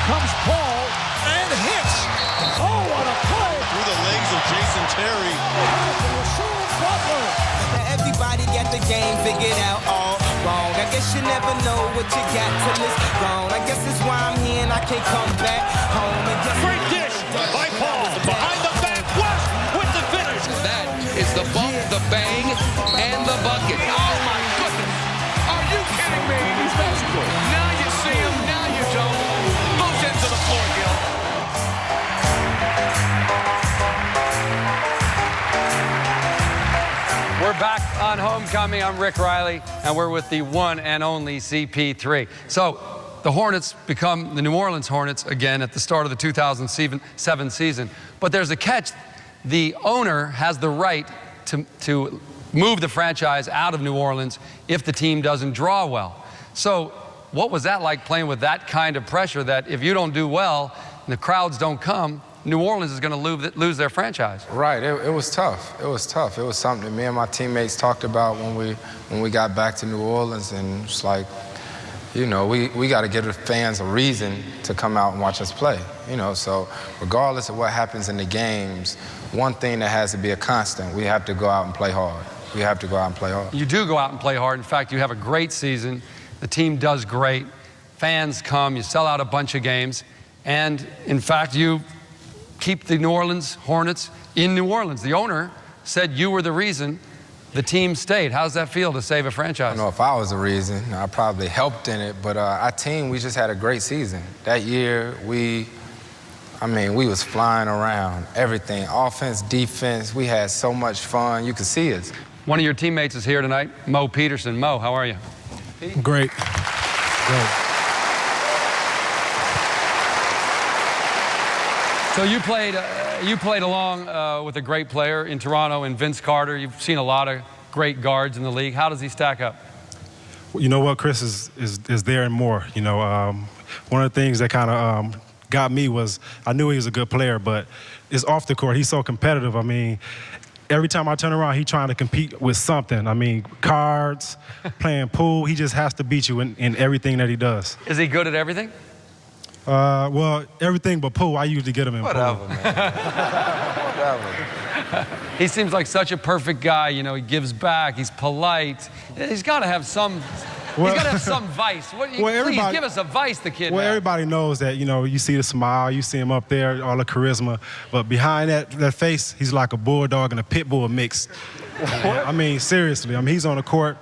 comes Paul and hits. Oh, what a play! Through the legs of Jason Terry. Now everybody got the game figured out all wrong. I guess you never know what you got till it's gone. I guess that's why I'm here and I can't come back home. And just Great dish by Paul. Behind the back, West with the finish. That is the bump, the bang, and the bucket. Oh, my goodness. Are you kidding me? He's magical. Now you see him, now you don't. Both ends of the floor, Gil. We're back on Homecoming. I'm Rick Riley, and we're with the one and only CP3. So the Hornets become the New Orleans Hornets again at the start of the 2007 season. But there's a catch. The owner has the right to move the franchise out of New Orleans if the team doesn't draw well. So what was that like, playing with that kind of pressure that if you don't do well and the crowds don't come, New Orleans is going to lose their franchise? Right. It was tough. It was tough. It was something that me and my teammates talked about when we got back to New Orleans, and it's like, you know, we got to give the fans a reason to come out and watch us play. You know, so regardless of what happens in the games, one thing that has to be a constant: we have to go out and play hard. We have to go out and play hard. You do go out and play hard. In fact, you have a great season. The team does great. Fans come. You sell out a bunch of games. And, in fact, you keep the New Orleans Hornets in New Orleans. The owner said you were the reason the team stayed. How does that feel to save a franchise? I don't know if I was the reason. I probably helped in it. But our team, we just had a great season. That year, we was flying around, everything, offense, defense. We had so much fun. You could see us. One of your teammates is here tonight, Mo Peterson. Mo, how are you? Great. Great. So you played along with a great player in Toronto, in Vince Carter. You've seen a lot of great guards in the league. How does he stack up? Well, you know what, Chris is there and more. You know, one of the things that kind of got me was I knew he was a good player, but it's off the court. He's so competitive. I mean, every time I turn around, he's trying to compete with something. I mean, cards, playing pool. He just has to beat you in everything that he does. Is he good at everything? Well, everything but pool. I usually get him in Whatever, pool. man. Whatever. He seems like such a perfect guy. You know, he gives back. He's polite. He's got to have some. He's got to have some vice. Please give us a vice, the kid. Well, has. everybody knows that. You know, you see the smile, you see him up there, all the charisma, but behind that face, he's like a bulldog and a pit bull mixed. I mean, seriously. I mean, he's on the court.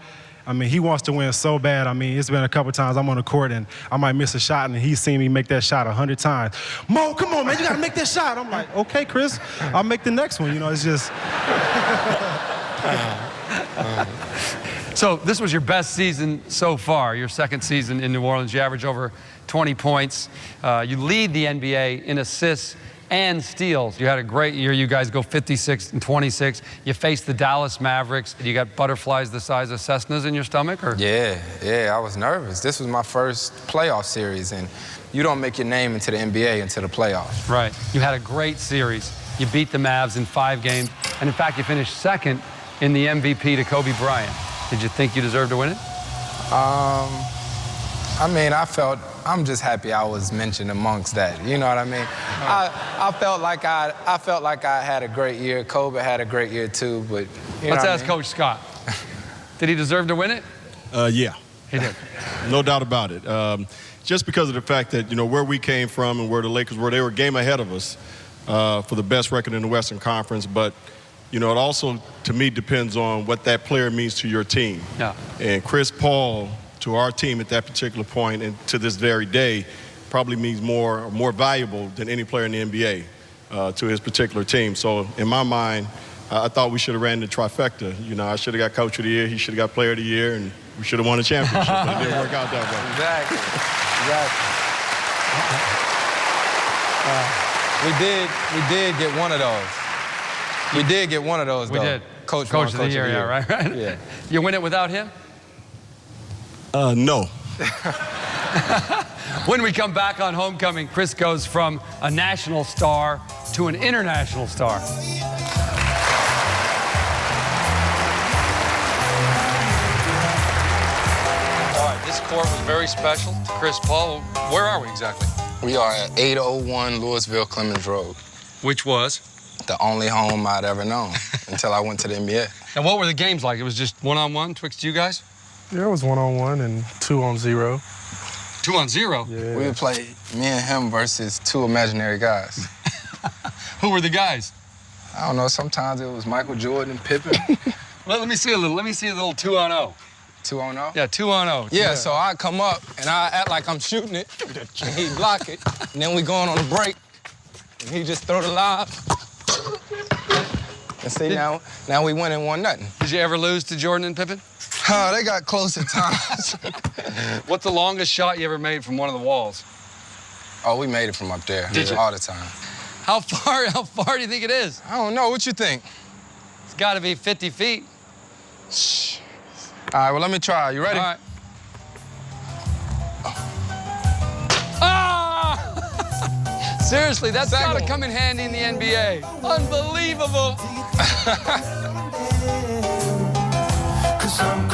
I mean, he wants to win so bad. I mean, it's been a couple times I'm on the court and I might miss a shot, and he's seen me make that shot 100 times. Mo, come on, man, you got to make that shot. I'm like, okay, Chris, I'll make the next one. You know, it's just. So this was your best season so far, your second season in New Orleans. You average over 20 points. You lead the NBA in assists and steals. You had a great year. You guys go 56 and 26. You faced the Dallas Mavericks. You got butterflies the size of Cessnas in your stomach? Or? Yeah, I was nervous. This was my first playoff series, and you don't make your name into the NBA until the playoffs. Right. You had a great series. You beat the Mavs in 5 games, and in fact, you finished second in the MVP to Kobe Bryant. Did you think you deserved to win it? I mean, I'm just happy I was mentioned amongst that. You know what I mean? I felt like I had a great year. Kobe had a great year too, but Let's ask Coach Scott. Did he deserve to win it? Yeah. He did. No doubt about it. Just because of the fact that, you know, where we came from and where the Lakers were, they were a game ahead of us for the best record in the Western Conference. But, you know, it also, to me, depends on what that player means to your team. Yeah. And Chris Paul, to our team at that particular point and to this very day, probably means more valuable than any player in the NBA to his particular team. So in my mind, I thought we should have ran the trifecta. You know, I should have got Coach of the Year, he should have got Player of the Year, and we should have won a championship. But it didn't work out that way. Exactly. We did get one of those. We did get one of those, though. We did. Coach of the Year, yeah, right? Yeah. You win it without him? No. When we come back on Homecoming, Chris goes from a national star to an international star. All right, this court was very special to Chris Paul. Where are we exactly? We are at 801 Louisville Clemens Road. Which was? The only home I'd ever known until I went to the NBA. And what were the games like? It was just one-on-one twixt you guys? Yeah, it was 1-on-1 and 2-on-0. 2-on-0? Yeah. We would play me and him versus two imaginary guys. Who were the guys? I don't know, sometimes it was Michael Jordan and Pippen. Well, let me see a little 2-on-0. 2-on-0? Yeah, 2-on-0. Yeah, so I come up and I act like I'm shooting it, and he block it, and then we going on a break, and he just throw the lob. And see, now we winning 1-0. Did you ever lose to Jordan and Pippen? They got close at times. What's the longest shot you ever made from one of the walls? Oh, we made it from up there. Did you? All the time. How far do you think it is? I don't know. What you think? It's got to be 50 feet. Shh. All right, well, let me try. You ready? All right. Ah! Seriously, that's got to come in handy in the NBA. Unbelievable. 'Cause I'm